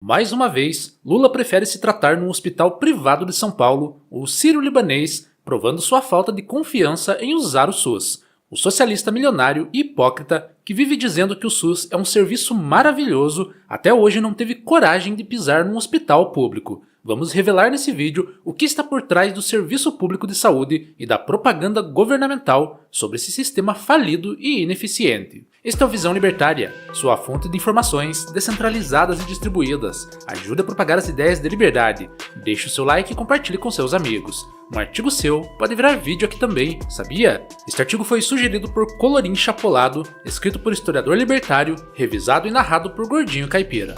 Mais uma vez, Lula prefere se tratar num hospital privado de São Paulo, o Sírio-Libanês, provando sua falta de confiança em usar o SUS. O socialista milionário e hipócrita, que vive dizendo que o SUS é um serviço maravilhoso, até hoje não teve coragem de pisar num hospital público. Vamos revelar nesse vídeo o que está por trás do serviço público de saúde e da propaganda governamental sobre esse sistema falido e ineficiente. Este é o Visão Libertária, sua fonte de informações descentralizadas e distribuídas. Ajude a propagar as ideias de liberdade. Deixe o seu like e compartilhe com seus amigos. Um artigo seu pode virar vídeo aqui também, sabia? Este artigo foi sugerido por Colorim Chapolado, escrito por historiador libertário, revisado e narrado por Gordinho Caipira.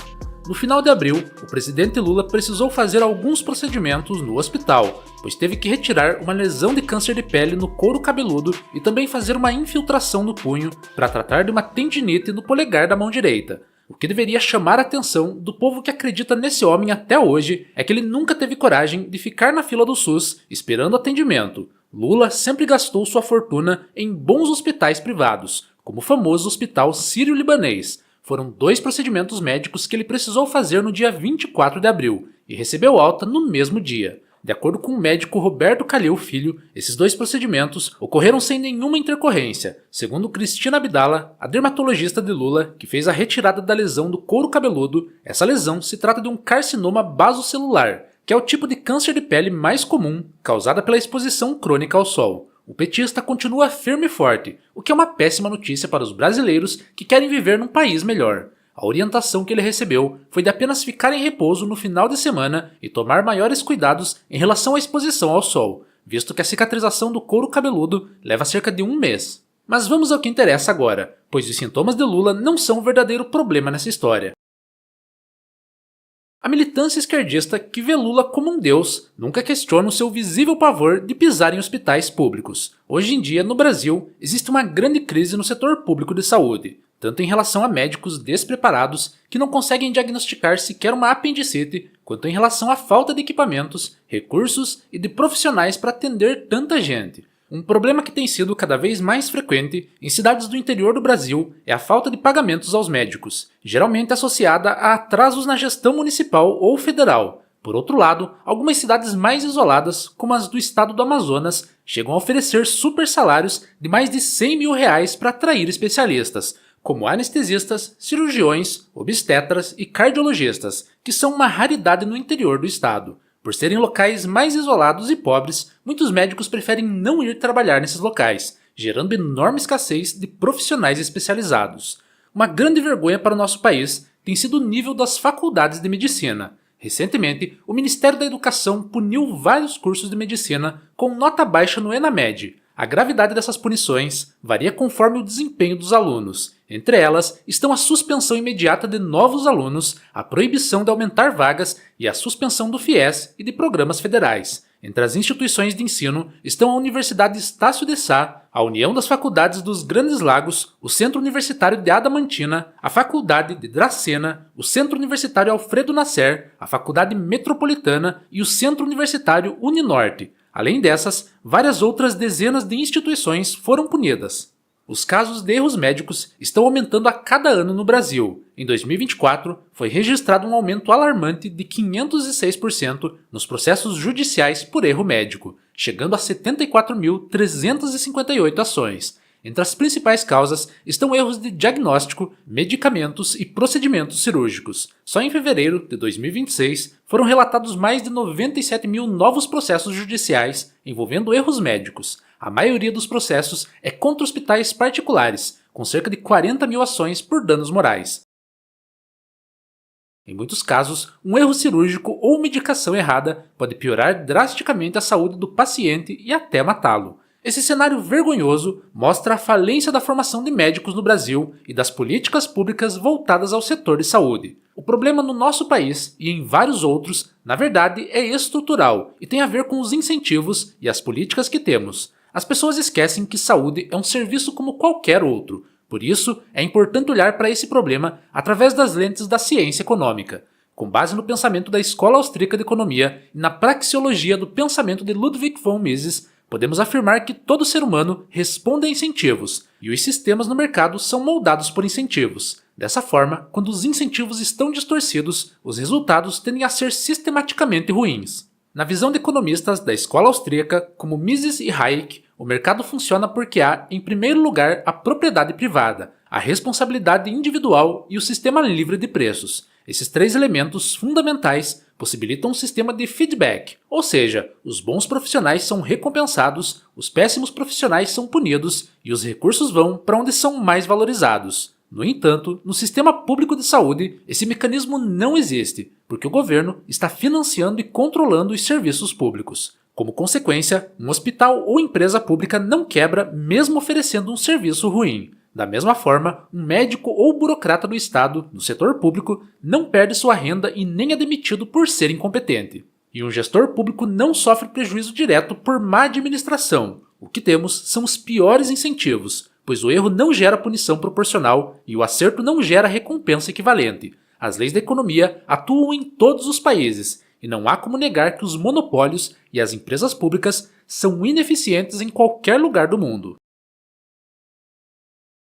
No final de abril, o presidente Lula precisou fazer alguns procedimentos no hospital, pois teve que retirar uma lesão de câncer de pele no couro cabeludo e também fazer uma infiltração no punho para tratar de uma tendinite no polegar da mão direita. O que deveria chamar a atenção do povo que acredita nesse homem até hoje é que ele nunca teve coragem de ficar na fila do SUS esperando atendimento. Lula sempre gastou sua fortuna em bons hospitais privados, como o famoso Hospital Sírio-Libanês. Foram 2 procedimentos médicos que ele precisou fazer no dia 24 de abril e recebeu alta no mesmo dia. De acordo com o médico Roberto Calil Filho, esses 2 procedimentos ocorreram sem nenhuma intercorrência, segundo Cristina Abdala, a dermatologista de Lula, que fez a retirada da lesão do couro cabeludo. Essa lesão se trata de um carcinoma basocelular, que é o tipo de câncer de pele mais comum, causada pela exposição crônica ao sol. O petista continua firme e forte, o que é uma péssima notícia para os brasileiros que querem viver num país melhor. A orientação que ele recebeu foi de apenas ficar em repouso no final de semana e tomar maiores cuidados em relação à exposição ao sol, visto que a cicatrização do couro cabeludo leva cerca de 1 mês. Mas vamos ao que interessa agora, pois os sintomas de Lula não são o verdadeiro problema nessa história. A militância esquerdista, que vê Lula como um deus, nunca questiona o seu visível pavor de pisar em hospitais públicos. Hoje em dia, no Brasil, existe uma grande crise no setor público de saúde, tanto em relação a médicos despreparados que não conseguem diagnosticar sequer uma apendicite, quanto em relação à falta de equipamentos, recursos e de profissionais para atender tanta gente. Um problema que tem sido cada vez mais frequente em cidades do interior do Brasil é a falta de pagamentos aos médicos, geralmente associada a atrasos na gestão municipal ou federal. Por outro lado, algumas cidades mais isoladas, como as do estado do Amazonas, chegam a oferecer super salários de mais de R$100 mil para atrair especialistas, como anestesistas, cirurgiões, obstetras e cardiologistas, que são uma raridade no interior do estado. Por serem locais mais isolados e pobres, muitos médicos preferem não ir trabalhar nesses locais, gerando enorme escassez de profissionais especializados. Uma grande vergonha para o nosso país tem sido o nível das faculdades de medicina. Recentemente, o Ministério da Educação puniu vários cursos de medicina com nota baixa no ENAMED. A gravidade dessas punições varia conforme o desempenho dos alunos. Entre elas estão a suspensão imediata de novos alunos, a proibição de aumentar vagas e a suspensão do FIES e de programas federais. Entre as instituições de ensino estão a Universidade Estácio de Sá, a União das Faculdades dos Grandes Lagos, o Centro Universitário de Adamantina, a Faculdade de Dracena, o Centro Universitário Alfredo Nasser, a Faculdade Metropolitana e o Centro Universitário Uninorte. Além dessas, várias outras dezenas de instituições foram punidas. Os casos de erros médicos estão aumentando a cada ano no Brasil. Em 2024, foi registrado um aumento alarmante de 506% nos processos judiciais por erro médico, chegando a 74.358 ações. Entre as principais causas estão erros de diagnóstico, medicamentos e procedimentos cirúrgicos. Só em fevereiro de 2026 foram relatados mais de 97 mil novos processos judiciais envolvendo erros médicos. A maioria dos processos é contra hospitais particulares, com cerca de 40 mil ações por danos morais. Em muitos casos, um erro cirúrgico ou medicação errada pode piorar drasticamente a saúde do paciente e até matá-lo. Esse cenário vergonhoso mostra a falência da formação de médicos no Brasil e das políticas públicas voltadas ao setor de saúde. O problema no nosso país e em vários outros, na verdade, é estrutural e tem a ver com os incentivos e as políticas que temos. As pessoas esquecem que saúde é um serviço como qualquer outro. Por isso, é importante olhar para esse problema através das lentes da ciência econômica. Com base no pensamento da Escola Austríaca de Economia e na praxeologia do pensamento de Ludwig von Mises, podemos afirmar que todo ser humano responde a incentivos, e os sistemas no mercado são moldados por incentivos. Dessa forma, quando os incentivos estão distorcidos, os resultados tendem a ser sistematicamente ruins. Na visão de economistas da escola austríaca, como Mises e Hayek, o mercado funciona porque há, em primeiro lugar, a propriedade privada, a responsabilidade individual e o sistema livre de preços. Esses três elementos fundamentais possibilitam um sistema de feedback, ou seja, os bons profissionais são recompensados, os péssimos profissionais são punidos e os recursos vão para onde são mais valorizados. No entanto, no sistema público de saúde, esse mecanismo não existe, porque o governo está financiando e controlando os serviços públicos. Como consequência, um hospital ou empresa pública não quebra mesmo oferecendo um serviço ruim. Da mesma forma, um médico ou burocrata do Estado, no setor público, não perde sua renda e nem é demitido por ser incompetente. E um gestor público não sofre prejuízo direto por má administração. O que temos são os piores incentivos, pois o erro não gera punição proporcional e o acerto não gera recompensa equivalente. As leis da economia atuam em todos os países, e não há como negar que os monopólios e as empresas públicas são ineficientes em qualquer lugar do mundo.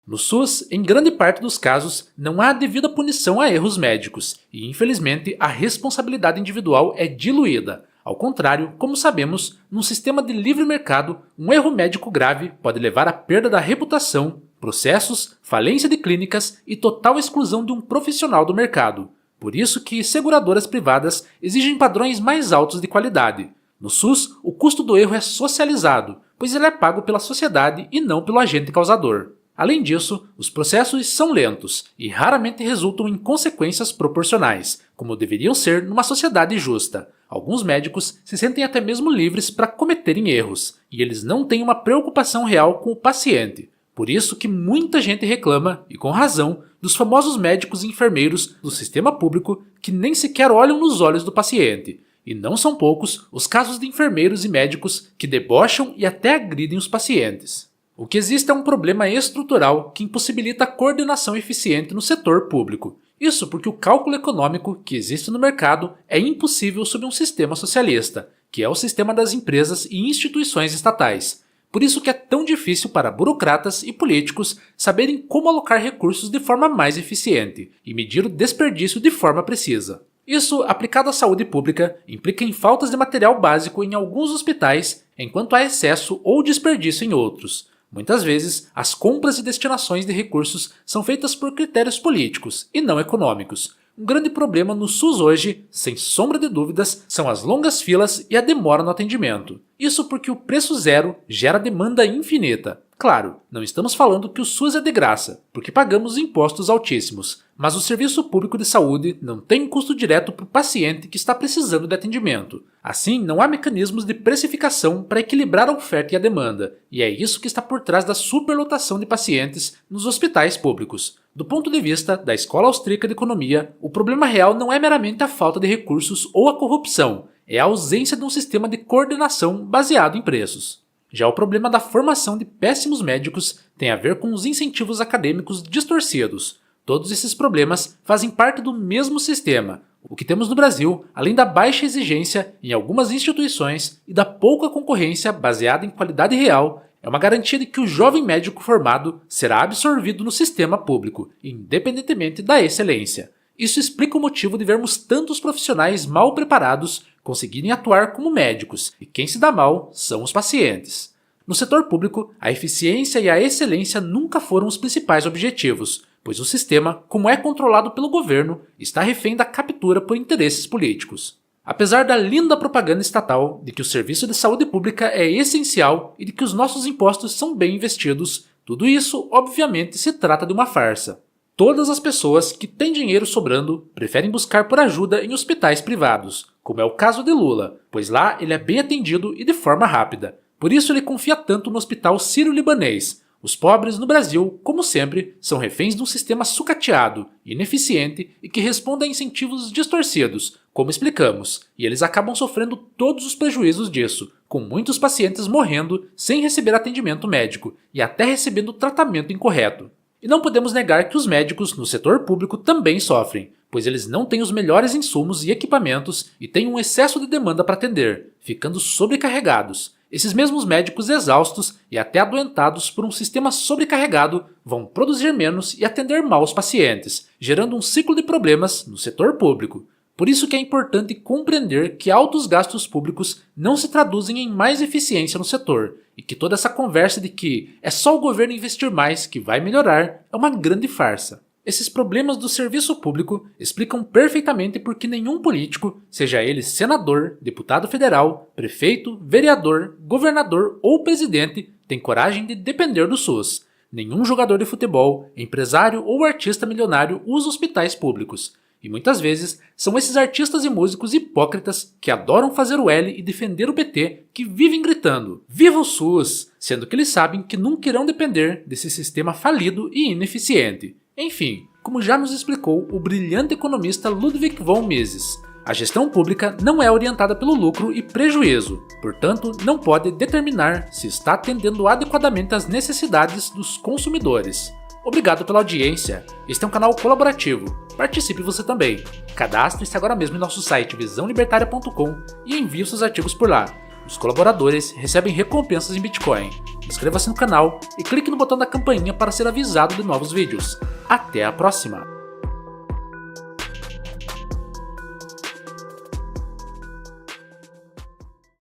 No SUS, em grande parte dos casos, não há devida punição a erros médicos e, infelizmente, a responsabilidade individual é diluída. Ao contrário, como sabemos, num sistema de livre mercado, um erro médico grave pode levar à perda da reputação, processos, falência de clínicas e total exclusão de um profissional do mercado. Por isso que seguradoras privadas exigem padrões mais altos de qualidade. No SUS, o custo do erro é socializado, pois ele é pago pela sociedade e não pelo agente causador. Além disso, os processos são lentos e raramente resultam em consequências proporcionais, como deveriam ser numa sociedade justa. Alguns médicos se sentem até mesmo livres para cometerem erros, e eles não têm uma preocupação real com o paciente. Por isso que muita gente reclama, e com razão, dos famosos médicos e enfermeiros do sistema público que nem sequer olham nos olhos do paciente. E não são poucos os casos de enfermeiros e médicos que debocham e até agridem os pacientes. O que existe é um problema estrutural que impossibilita a coordenação eficiente no setor público. Isso porque o cálculo econômico que existe no mercado é impossível sob um sistema socialista, que é o sistema das empresas e instituições estatais. Por isso que é tão difícil para burocratas e políticos saberem como alocar recursos de forma mais eficiente e medir o desperdício de forma precisa. Isso, aplicado à saúde pública, implica em faltas de material básico em alguns hospitais, enquanto há excesso ou desperdício em outros. Muitas vezes, as compras e destinações de recursos são feitas por critérios políticos e não econômicos. Um grande problema no SUS hoje, sem sombra de dúvidas, são as longas filas e a demora no atendimento. Isso porque o preço zero gera demanda infinita. Claro, não estamos falando que o SUS é de graça, porque pagamos impostos altíssimos, mas o serviço público de saúde não tem um custo direto para o paciente que está precisando de atendimento. Assim, não há mecanismos de precificação para equilibrar a oferta e a demanda, e é isso que está por trás da superlotação de pacientes nos hospitais públicos. Do ponto de vista da Escola Austríaca de Economia, o problema real não é meramente a falta de recursos ou a corrupção, é a ausência de um sistema de coordenação baseado em preços. Já o problema da formação de péssimos médicos tem a ver com os incentivos acadêmicos distorcidos. Todos esses problemas fazem parte do mesmo sistema. O que temos no Brasil, além da baixa exigência em algumas instituições e da pouca concorrência baseada em qualidade real, é uma garantia de que o jovem médico formado será absorvido no sistema público, independentemente da excelência. Isso explica o motivo de vermos tantos profissionais mal preparados conseguirem atuar como médicos, e quem se dá mal são os pacientes. No setor público, a eficiência e a excelência nunca foram os principais objetivos, pois o sistema, como é controlado pelo governo, está refém da captura por interesses políticos. Apesar da linda propaganda estatal de que o serviço de saúde pública é essencial e de que os nossos impostos são bem investidos, tudo isso, obviamente, se trata de uma farsa. Todas as pessoas que têm dinheiro sobrando preferem buscar por ajuda em hospitais privados, como é o caso de Lula, pois lá ele é bem atendido e de forma rápida. Por isso ele confia tanto no hospital sírio-libanês. Os pobres no Brasil, como sempre, são reféns de um sistema sucateado, ineficiente e que responde a incentivos distorcidos, como explicamos, e eles acabam sofrendo todos os prejuízos disso, com muitos pacientes morrendo sem receber atendimento médico e até recebendo tratamento incorreto. E não podemos negar que os médicos no setor público também sofrem, pois eles não têm os melhores insumos e equipamentos e têm um excesso de demanda para atender, ficando sobrecarregados. Esses mesmos médicos exaustos e até adoentados por um sistema sobrecarregado vão produzir menos e atender mal os pacientes, gerando um ciclo de problemas no setor público. Por isso que é importante compreender que altos gastos públicos não se traduzem em mais eficiência no setor, e que toda essa conversa de que é só o governo investir mais que vai melhorar é uma grande farsa. Esses problemas do serviço público explicam perfeitamente por que nenhum político, seja ele senador, deputado federal, prefeito, vereador, governador ou presidente, tem coragem de depender do SUS. Nenhum jogador de futebol, empresário ou artista milionário usa hospitais públicos. E muitas vezes são esses artistas e músicos hipócritas que adoram fazer o L e defender o PT que vivem gritando "Viva o SUS!", sendo que eles sabem que nunca irão depender desse sistema falido e ineficiente. Enfim, como já nos explicou o brilhante economista Ludwig von Mises, a gestão pública não é orientada pelo lucro e prejuízo, portanto não pode determinar se está atendendo adequadamente às necessidades dos consumidores. Obrigado pela audiência, este é um canal colaborativo, participe você também. Cadastre-se agora mesmo em nosso site visãolibertaria.com e envie os seus artigos por lá. Os colaboradores recebem recompensas em Bitcoin. Inscreva-se no canal e clique no botão da campainha para ser avisado de novos vídeos. Até a próxima!